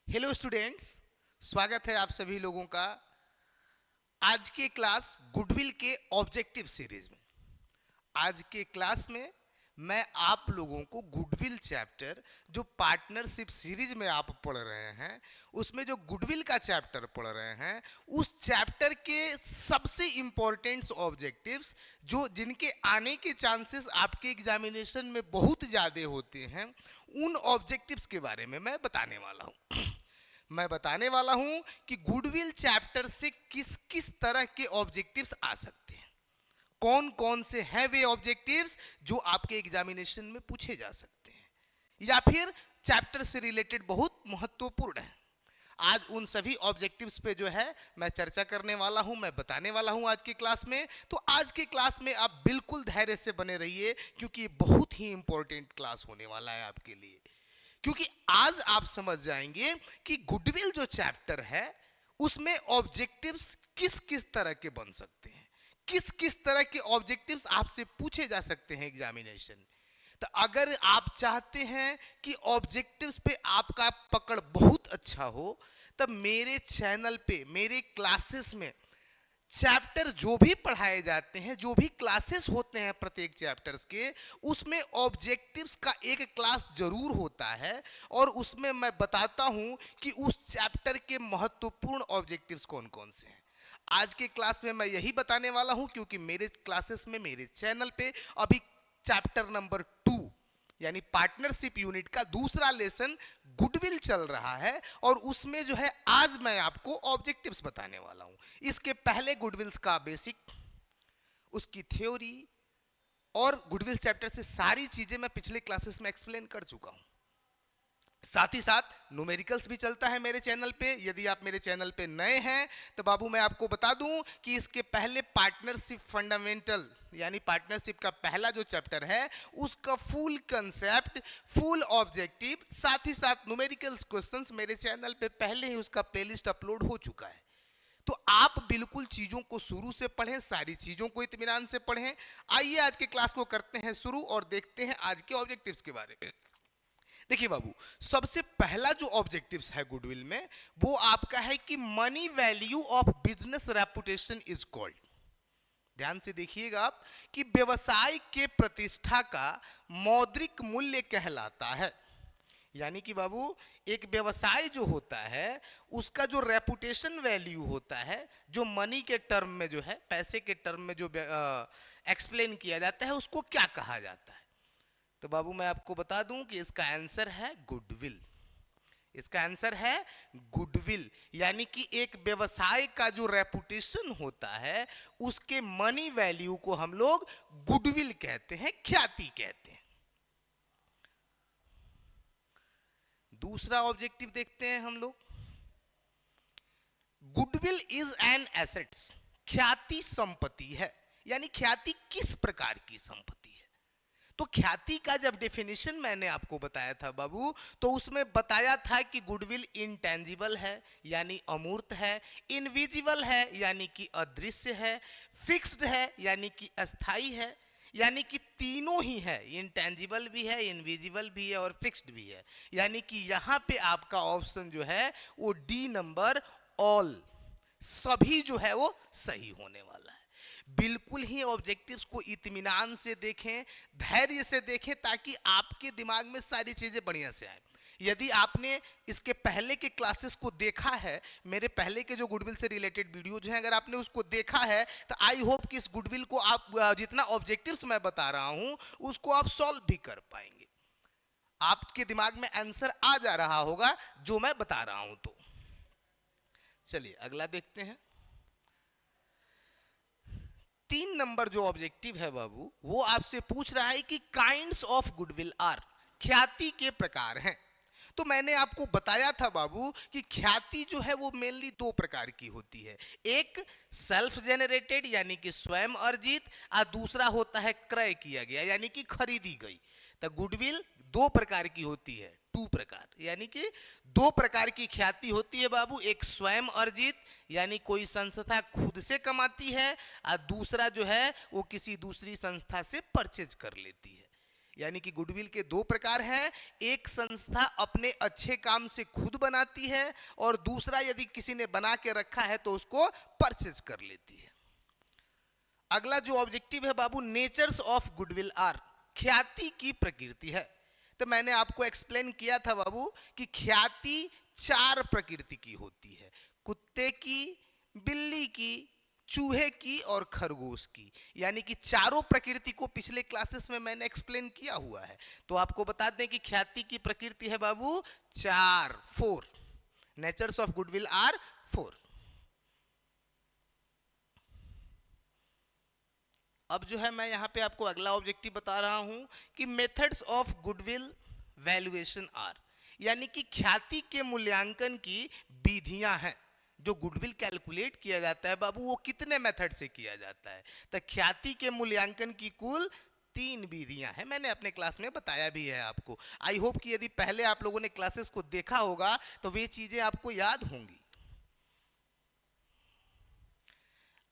Hello students, स्वागत है आप सभी लोगों का आज के क्लास गुडविल के ऑब्जेक्टिव सीरीज में। आज के क्लास में मैं आप लोगों को गुडविल चैप्टर जो पार्टनरशिप सीरीज में आप पढ़ रहे हैं उसमें जो गुडविल का चैप्टर पढ़ रहे हैं उस चैप्टर के सबसे इंपॉर्टेंट ऑब्जेक्टिव्स जो जिनके आने के चांसेस आपके एग्जामिनेशन में बहुत ज़्यादा होते हैं, उन ऑब्जेक्टिव्स के बारे में मैं बताने वाला हूँ। मैं बताने वाला हूं कि गुडविल चैप्टर से किस किस तरह के ऑब्जेक्टिव्स आ सकते हैं, कौन कौन से हैं वे ऑब्जेक्टिव्स जो आपके एग्जामिनेशन में पूछे जा सकते हैं या फिर चैप्टर से रिलेटेड बहुत महत्वपूर्ण है। आज उन सभी ऑब्जेक्टिव्स पे जो है मैं चर्चा करने वाला हूं, मैं बताने वाला हूं आज की क्लास में। तो आज की क्लास में आप बिल्कुल धैर्य से बने रहिए क्योंकि ये बहुत ही इंपॉर्टेंट क्लास होने वाला है आपके लिए। क्योंकि आज आप समझ जाएंगे कि गुडविल जो चैप्टर है उसमें ऑब्जेक्टिव्स किस किस तरह के बन सकते हैं, किस किस तरह के ऑब्जेक्टिव्स आपसे पूछे जा सकते हैं एग्जामिनेशन। तो अगर आप चाहते हैं कि ऑब्जेक्टिव्स पे आपका पकड़ बहुत अच्छा हो, तब मेरे चैनल पे मेरे क्लासेस में चैप्टर जो भी पढ़ाए जाते हैं, जो भी क्लासेस होते हैं प्रत्येक चैप्टर्स के, उसमें ऑब्जेक्टिव्स का एक क्लास जरूर होता है और उसमें मैं बताता हूं कि उस चैप्टर के महत्वपूर्ण ऑब्जेक्टिव्स कौन कौन से हैं। आज के क्लास में मैं यही बताने वाला हूं क्योंकि मेरे क्लासेस में मेरे चैनल पे अभी चैप्टर नंबर 2 यानी पार्टनरशिप यूनिट का दूसरा लेसन गुडविल चल रहा है और उसमें जो है आज मैं आपको ऑब्जेक्टिव्स बताने वाला हूं। इसके पहले गुडविल्स का बेसिक, उसकी थ्योरी और गुडविल चैप्टर से सारी चीजें मैं पिछले क्लासेस में एक्सप्लेन कर चुका हूं। साथ ही साथ न्यूमेरिकल्स भी चलता है मेरे चैनल पे। यदि आप मेरे चैनल पे नए हैं तो बाबू मैं आपको बता दूं कि इसके पहले पार्टनरशिप फंडामेंटल यानी पार्टनरशिप का पहला जो चैप्टर है उसका फुल कंसेप्ट, फुल ऑब्जेक्टिव, साथ ही साथ न्यूमेरिकल्स क्वेश्चंस मेरे चैनल पे पहले ही उसका प्लेलिस्ट अपलोड हो चुका है। तो आप बिल्कुल चीजों को शुरू से पढ़ें, सारी चीजों को इत्मीनान से पढ़ें। आइए आज के क्लास को करते हैं शुरू और देखते हैं आज के ऑब्जेक्टिव्स के बारे में। देखिए बाबू, सबसे पहला जो ऑब्जेक्टिव्स है गुडविल में वो आपका है कि money value of business reputation is called. ध्यान से देखिएगा आप कि व्यवसाय के प्रतिष्ठा का मौद्रिक मूल्य कहलाता है। यानी कि बाबू, एक व्यवसाय जो होता है उसका जो रेपुटेशन वैल्यू होता है, जो मनी के टर्म में जो है, पैसे के टर्म में जो एक्सप्लेन किया जाता है, उसको क्या कहा जाता है। तो बाबू मैं आपको बता दूं कि इसका आंसर है गुडविल। इसका आंसर है गुडविल। यानी कि एक व्यवसाय का जो रेपुटेशन होता है उसके मनी वैल्यू को हम लोग गुडविल कहते हैं, ख्याति कहते हैं। दूसरा ऑब्जेक्टिव देखते हैं हम लोग। गुडविल इज एन एसेट्स, ख्याति संपत्ति है। यानी ख्याति किस प्रकार की संपत्ति है। तो ख्याति का जब डेफिनेशन मैंने आपको बताया था बाबू, तो उसमें बताया था कि गुडविल इंटेंजिबल है यानी अमूर्त है, इनविजिबल है यानी कि अदृश्य है, फिक्स्ड है यानी कि अस्थाई है। यानी कि तीनों ही है, इंटेंजिबल भी है, इनविजिबल भी है और फिक्स्ड भी है। यानी कि यहां पे आपका ऑप्शन जो है वो डी नंबर, ऑल, सभी जो है वो सही होने वाला है। बिल्कुल ही ऑब्जेक्टिव्स को इत्मीनान से देखें, धैर्य से देखें, ताकि आपके दिमाग में सारी चीजें बढ़िया से आए। यदि आपने इसके पहले के क्लासेस को देखा है, मेरे पहले के जो गुडविल से रिलेटेड वीडियो जो है अगर आपने उसको देखा है, तो आई होप कि इस गुडविल को आप जितना ऑब्जेक्टिव्स मैं बता रहा हूं उसको आप सॉल्व भी कर पाएंगे। आपके दिमाग में आंसर आ जा रहा होगा जो मैं बता रहा हूं। तो चलिए अगला देखते हैं। 3 नंबर जो ऑब्जेक्टिव है बाबू, वो आपसे पूछ रहा है कि काइंड्स ऑफ गुडविल आर, ख्याति के प्रकार हैं। तो मैंने आपको बताया था बाबू कि ख्याति जो है वो मेनली 2 प्रकार की होती है। एक सेल्फ जेनरेटेड यानी कि स्वयं अर्जित, और दूसरा होता है क्रय किया गया यानी कि खरीदी गई। तो गुडविल 2 प्रकार की होती है, 2 प्रकार, यानी कि 2 प्रकार की ख्याति होती है बाबू। एक स्वयं अर्जित यानी कोई संस्था खुद से कमाती है, और दूसरा जो है वो किसी दूसरी संस्था से परचेज कर लेती है। यानी कि गुडविल के दो प्रकार हैं। एक संस्था अपने अच्छे काम से खुद बनाती है और दूसरा यदि किसी ने बना के रखा है तो उसको परचेज कर लेती है। अगला जो ऑब्जेक्टिव है बाबू, नेचर्स ऑफ गुडविल आर, ख्याति की प्रकृति है। तो मैंने आपको एक्सप्लेन किया था बाबू कि ख्याति 4 प्रकृति की होती है, कुत्ते की, बिल्ली की, चूहे की और खरगोश की। यानी कि चारों प्रकृति को पिछले क्लासेस में मैंने एक्सप्लेन किया हुआ है। तो आपको बता दें कि ख्याति की प्रकृति है बाबू 4 नेचर्स ऑफ गुडविल आर 4। अब जो है मैं यहां पे आपको अगला ऑब्जेक्टिव बता रहा हूं कि methods of goodwill valuation are, यानी कि ख्याति के मूल्यांकन की विधियां हैं। जो गुडविल कैलकुलेट किया जाता है बाबू वो कितने मेथड से किया जाता है? तो ख्याति के मूल्यांकन की कुल 3 विधियां हैं। मैंने अपने क्लास में बताया भी है आपको। आई होप कि यदि पहले आप लोगों ने क्लासेस को देखा होगा तो वे चीजें आपको याद होंगी।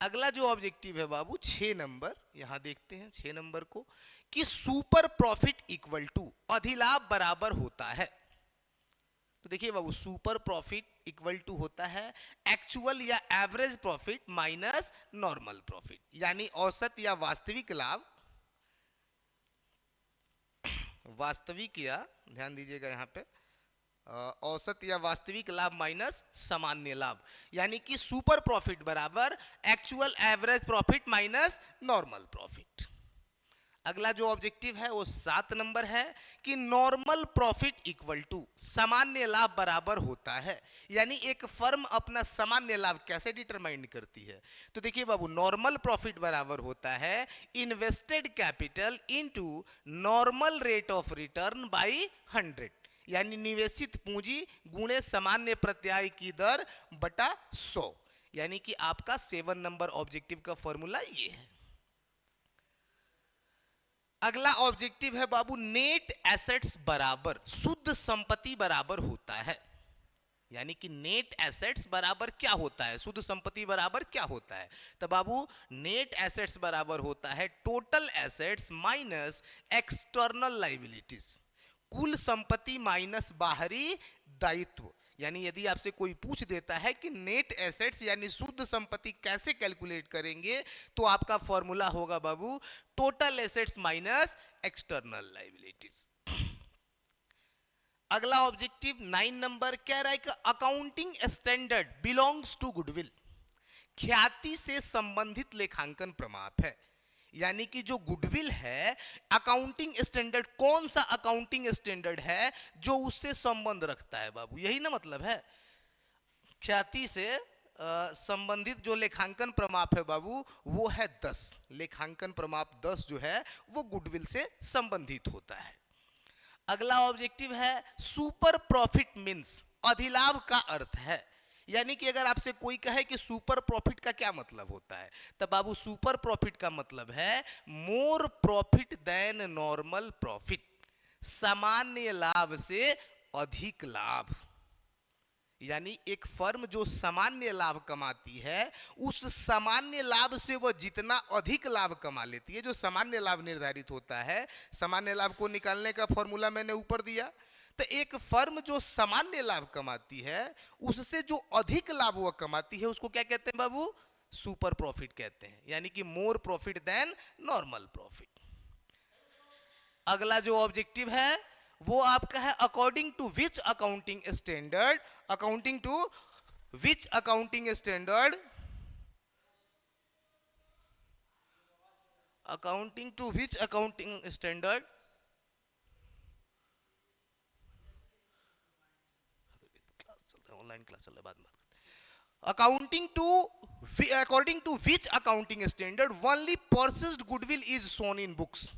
अगला जो ऑब्जेक्टिव है बाबू 6 नंबर, यहां देखते हैं 6 नंबर को, कि सुपर प्रॉफिट इक्वल टू, अधिलाभ बराबर होता है। तो देखिए बाबू, सुपर प्रॉफिट इक्वल टू होता है एक्चुअल या average profit minus normal profit, यानी औसत या वास्तविक लाभ, वास्तविक या ध्यान दीजिएगा यहां पे, औसत या वास्तविक लाभ माइनस सामान्य लाभ, यानी कि सुपर प्रॉफिट बराबर actual average profit minus normal profit. अगला जो ऑब्जेक्टिव है वो 7 नंबर है कि नॉर्मल प्रॉफिट इक्वल टू, सामान्य लाभ बराबर होता है। यानी एक फर्म अपना सामान्य लाभ कैसे डिटरमाइन करती है? तो देखिए बाबू, नॉर्मल प्रॉफिट बराबर होता है invested capital into normal rate of written by 100, यानी निवेशित पूंजी गुणे सामान्य प्रत्याय की दर बटा 100। यानी कि आपका 7 नंबर ऑब्जेक्टिव का फॉर्मूला ये है। अगला ऑब्जेक्टिव है बाबू, नेट एसेट्स बराबर शुद्ध संपत्ति बराबर होता है। यानी कि नेट एसेट्स बराबर क्या होता है, शुद्ध संपत्ति बराबर क्या होता है? तो बाबू, नेट एसेट्स बराबर होता है total assets minus external liabilities, कुल संपत्ति माइनस बाहरी दायित्व। यानी यदि आपसे कोई पूछ देता है कि नेट एसेट्स यानी शुद्ध संपत्ति कैसे कैलकुलेट करेंगे, तो आपका फॉर्मूला होगा बाबू total assets minus external liabilities. अगला ऑब्जेक्टिव 9 नंबर कह रहा है कि accounting standard belongs to goodwill, ख्याति से संबंधित लेखांकन प्रमाप है। यानी कि जो गुडविल है, अकाउंटिंग स्टैंडर्ड, कौन सा अकाउंटिंग स्टैंडर्ड है जो उससे संबंध रखता है बाबू? यही ना मतलब है, ख्याति से संबंधित जो लेखांकन प्रमाप है बाबू वो है 10। लेखांकन प्रमाप 10 जो है वो गुडविल से संबंधित होता है। अगला ऑब्जेक्टिव है सुपर प्रॉफिट मीन्स, अधिलाभ का अर्थ है। यानी कि अगर आपसे कोई कहे कि सुपर प्रॉफिट का क्या मतलब होता है, तब बाबू सुपर प्रॉफिट का मतलब है more profit than normal profit, सामान्य लाभ से अधिक लाभ। यानी एक फर्म जो सामान्य लाभ कमाती है, उस सामान्य लाभ से वह जितना अधिक लाभ कमा लेती है, जो सामान्य लाभ निर्धारित होता है, सामान्य लाभ को निकालने का फॉर्मूला मैंने ऊपर दिया। तो एक फर्म जो सामान्य लाभ कमाती है, उससे जो अधिक लाभ वह कमाती है, उसको क्या कहते हैं बाबू? सुपर प्रॉफिट कहते हैं। यानी कि more profit than normal profit. अगला जो ऑब्जेक्टिव है वो आपका है according to which accounting standard, accounting to which accounting standard, accounting to which accounting standard, online class चल रहा है, बाद में accounting to, according to which accounting standard only purchased goodwill is shown in books.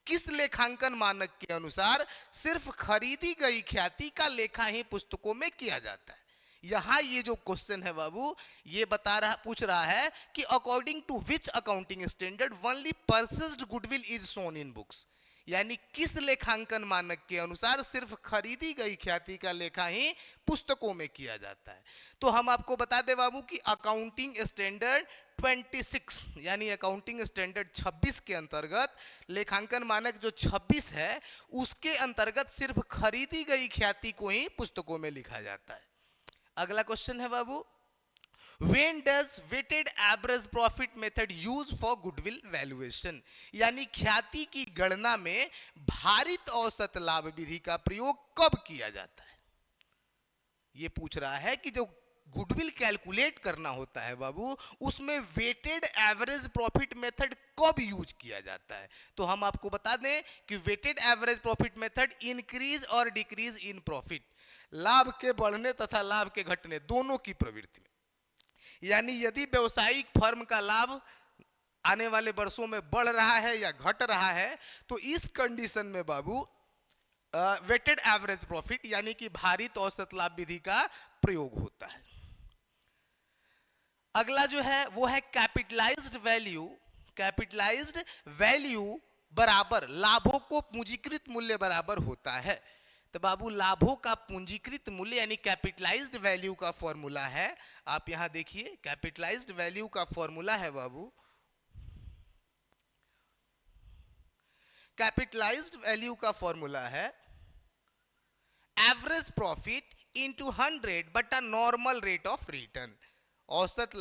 किस लेखांकन मानक के अनुसार सिर्फ खरीदी गई ख्याति का लेखा ही पुस्तकों में किया जाता है? यहां ये जो क्वेश्चन है बाबू, ये पूछ रहा है कि according to which accounting standard only purchased goodwill is shown in books. यानी किस लेखांकन मानक के अनुसार सिर्फ खरीदी गई ख्याति का लेखा ही पुस्तकों में किया जाता है। तो हम आपको बता दें बाबू कि अकाउंटिंग स्टैंडर्ड 26 यानी अकाउंटिंग स्टैंडर्ड 26 के अंतर्गत लेखांकन मानक जो 26 है उसके अंतर्गत सिर्फ खरीदी गई ख्याति को ही पुस्तकों में लिखा जाता है। अगला क्वेश्चन है बाबू, When does weighted average profit method use for goodwill valuation? यानी ख्याति की गणना में भारित औसत लाभ विधि का प्रयोग कब किया जाता है? ये पूछ रहा है कि जो गुडविल कैलकुलेट करना होता है बाबू उसमें वेटेड एवरेज प्रॉफिट मेथड कब यूज किया जाता है। तो हम आपको बता दें कि weighted average profit method increase और डिक्रीज इन प्रॉफिट, लाभ के बढ़ने तथा लाभ के घटने दोनों की प्रवृत्ति में, यानी यदि व्यवसायिक फर्म का लाभ आने वाले वर्षों में बढ़ रहा है या घट रहा है तो इस कंडीशन में बाबू वेटेड एवरेज प्रॉफिट यानी कि भारित औसत लाभ विधि का प्रयोग होता है। अगला जो है वो है कैपिटलाइज्ड वैल्यू। कैपिटलाइज्ड वैल्यू बराबर लाभों को पूंजीकृत मूल्य बराबर होता है। तो बाबू लाभों का पूंजीकृत मूल्य यानी कैपिटलाइज्ड वैल्यू का फॉर्मूला है, आप यहां देखिए कैपिटलाइज्ड वैल्यू का फॉर्मूला है बाबू, कैपिटलाइज्ड वैल्यू का फॉर्मूला है एवरेज प्रॉफिट इंटू 100 बटा नॉर्मल रेट ऑफ रिटर्न। औसत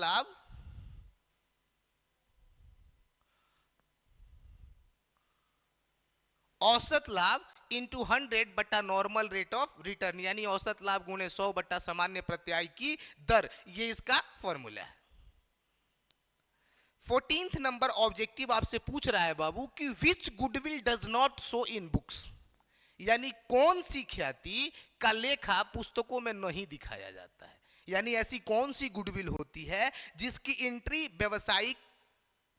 लाभ इंटू 100 बटा नॉर्मल रेट ऑफ रिटर्न यानी औसत लाभ गुणे 100 बटा सामान्य प्रत्याय की दर, ये इसका फॉर्मूला है। 14th नंबर ऑब्जेक्टिव आपसे पूछ रहा है बाबू कि which goodwill does not show in books, यानी कौन सी ख्याति का लेखा पुस्तकों में नहीं दिखाया जाता है, यानी ऐसी कौन सी गुडविल होती है जिसकी एंट्री व्यवसायिक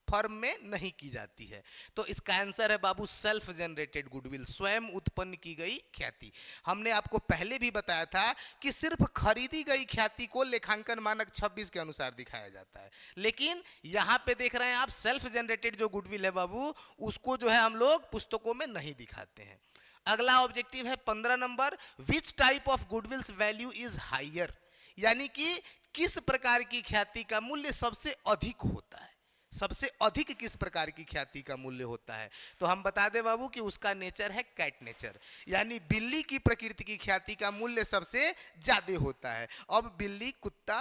फर्म में नहीं की जाती है। तो इसका आंसर है बाबू सेल्फ जनरेटेड गुडविल, स्वयं उत्पन्न की गई ख्याति। हमने आपको पहले भी बताया था कि सिर्फ खरीदी गई ख्याति को लेखांकन मानक 26 के अनुसार दिखाया जाता है, लेकिन यहां पे देख रहे हैं आप सेल्फ जनरेटेड जो गुडविल है बाबू उसको जो है हम लोग पुस्तकों में नहीं दिखाते हैं। अगला ऑब्जेक्टिव है 15 number, which type of goodwills value is higher, यानी कि किस प्रकार की ख्याति का मूल्य सबसे अधिक होता है। सबसे अधिक किस प्रकार की ख्याति का मूल्य होता है, तो हम बता दें बाबू कि उसका नेचर है कैट नेचर, यानी बिल्ली की प्रकृति की ख्याति का मूल्य सबसे ज्यादा होता है। अब बिल्ली, कुत्ता,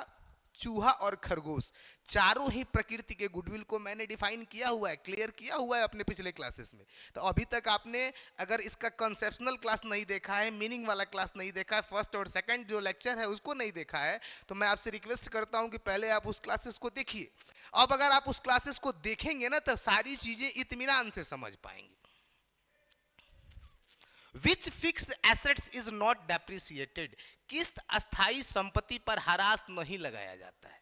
चूहा और खरगोश चारों ही प्रकृति के गुडविल को मैंने डिफाइन किया हुआ है, क्लियर किया हुआ है अपने पिछले क्लासेस में। तो अभी तक आपने अगर इसका कंसेप्शनल क्लास नहीं देखा है, मीनिंग वाला क्लास नहीं देखा है, फर्स्ट और सेकंड जो लेक्चर है उसको नहीं देखा है, तो मैं आपसे रिक्वेस्ट करता हूं कि पहले आप उस क्लासेस को देखिए। अब अगर आप उस क्लासेस को देखेंगे ना तो सारी चीजें इत्मीनान से समझ पाएंगे। Which fixed assets is not depreciated, किस अस्थाई संपत्ति पर ह्रास नहीं लगाया जाता है।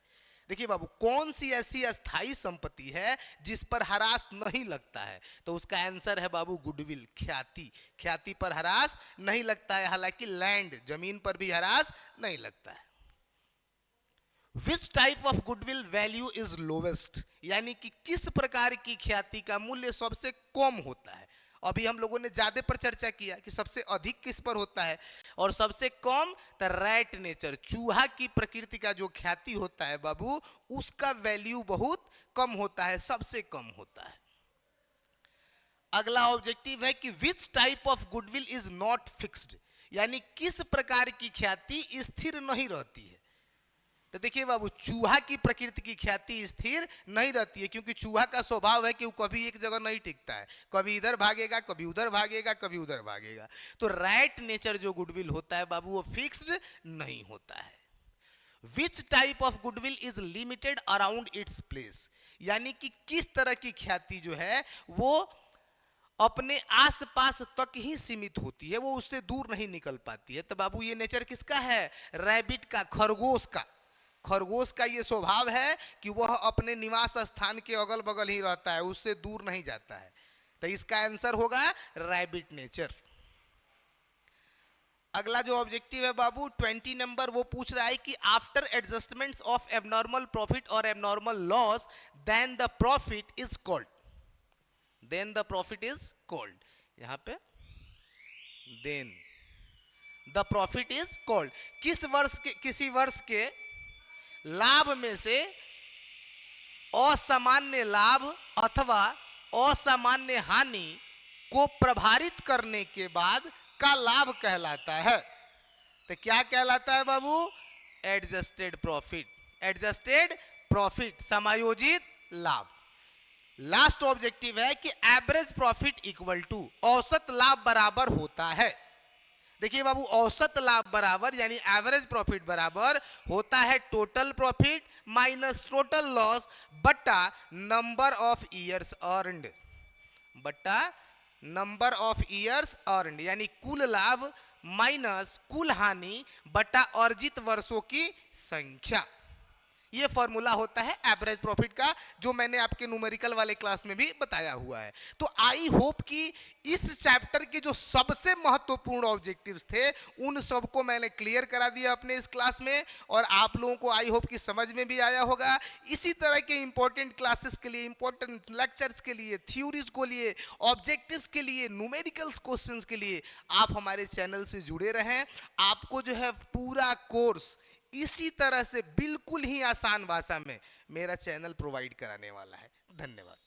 देखिए बाबू कौन सी ऐसी अस्थाई संपत्ति है जिस पर ह्रास नहीं लगता है, तो उसका आंसर है बाबू गुडविल, ख्याति। ख्याति पर ह्रास नहीं लगता है, हालांकि लैंड जमीन पर भी ह्रास नहीं लगता है। विच type of goodwill value is lowest, यानी कि किस प्रकार की ख्याति का मूल्य सबसे कम होता है। अभी हम लोगों ने ज्यादा पर चर्चा किया कि सबसे अधिक किस पर होता है और सबसे कम, तो रैट नेचर, चूहा की प्रकृति का जो ख्याति होता है बाबू उसका वैल्यू बहुत कम होता है, सबसे कम होता है। अगला ऑब्जेक्टिव है कि विच type of goodwill is not fixed, यानी किस प्रकार की ख्याति स्थिर नहीं रहती है। तो देखिए बाबू चूहा की प्रकृति की ख्याति स्थिर नहीं रहती है, क्योंकि चूहा का स्वभाव है कि वो कभी एक जगह नहीं टिकता है, कभी इधर भागेगा, कभी उधर भागेगा, कभी उधर भागेगा। तो रैट नेचर जो गुडविल होता है बाबू वो फिक्स्ड नहीं होता है। विच type of goodwill is limited around its place, यानी कि किस तरह की ख्याति जो है वो अपने आसपास तक ही सीमित होती है, वो उससे दूर नहीं निकल पाती है। तो बाबू ये नेचर किसका है, रैबिट का, खरगोश का। खरगोश का ये स्वभाव है कि वह अपने निवास स्थान के अगल बगल ही रहता है, उससे दूर नहीं जाता है। तो इसका आंसर होगा रैबिट नेचर। अगला जो ऑब्जेक्टिव है बाबू 20 नंबर, वो पूछ रहा है कि after adjustments of abnormal profit और abnormal loss then the profit is called, then the profit is called, यहां पे then the profit is called, किसी वर्ष के लाभ में से असामान्य लाभ अथवा असामान्य हानि को प्रभावित करने के बाद का लाभ कहलाता है। तो क्या कहलाता है बाबू? Adjusted profit. एडजस्टेड प्रॉफिट, समायोजित लाभ। लास्ट ऑब्जेक्टिव है कि एवरेज प्रॉफिट इक्वल टू, औसत लाभ बराबर होता है। देखिए बाबू, औसत लाभ बराबर यानी एवरेज प्रॉफिट बराबर होता है total profit minus total loss बटा नंबर ऑफ ईयर्स अर्न्ड, बटा नंबर ऑफ ईयर्स अर्न्ड, यानी कुल लाभ माइनस कुल हानि बटा अर्जित वर्षों की संख्या। ये फॉर्मूला होता है एवरेज प्रॉफिट का, जो मैंने आपके न्यूमेरिकल वाले क्लास में भी बताया हुआ है। तो आई होप कि इस चैप्टर के जो सबसे महत्वपूर्ण ऑब्जेक्टिव्स थे उन सबको मैंने क्लियर करा दिया अपने इस क्लास में, और आप लोगों को आई होप कि समझ में भी आया होगा। इसी तरह के इंपॉर्टेंट क्लासेस के लिए, इंपॉर्टेंट लेक्चर्स के लिए, थ्योरीज को लिए, ऑब्जेक्टिव्स के लिए, न्यूमेरिकल्स क्वेश्चंस के लिए आप हमारे चैनल से जुड़े रहें। आपको जो है पूरा कोर्स इसी तरह से बिल्कुल ही आसान भाषा में मेरा चैनल प्रोवाइड कराने वाला है। धन्यवाद।